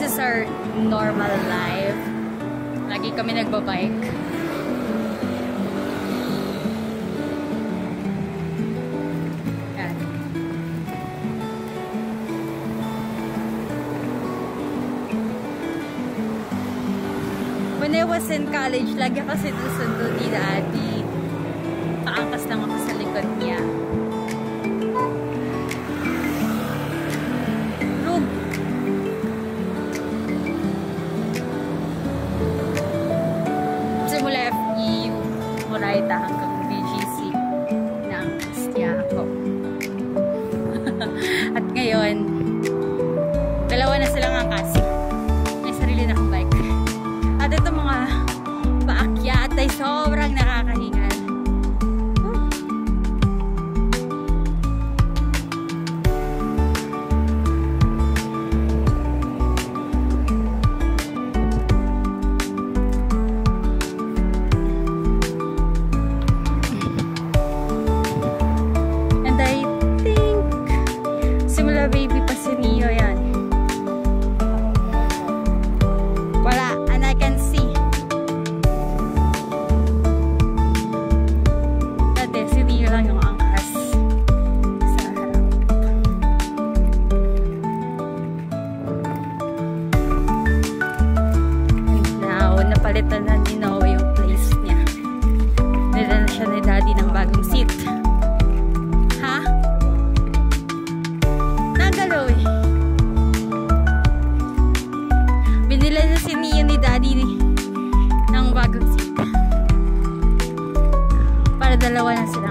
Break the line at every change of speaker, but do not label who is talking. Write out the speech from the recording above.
is our normal life. Lagi kami nagbabike. Yan. When I was in college, lagi kasi susundo ni Daddy. Paangkas lang ako sa likod niya. Simula FEU, Moraita hanggang BGC na angkas niya ako. At ngayon, dalawa na silang angkas. May sarili na akong bike. At ito mga paakyat ay sobrang nakakahingal. Baby pa si Neo yan. Wala, and I can see. Dati, si Neo lang yung angkas sa harap. And now, napalitan na ni Noah yung place niya. Nila na siya ni Daddy ng bagong seat. Binila na si Nia ni Daddy ng bagong seat. Para dalawa na sila.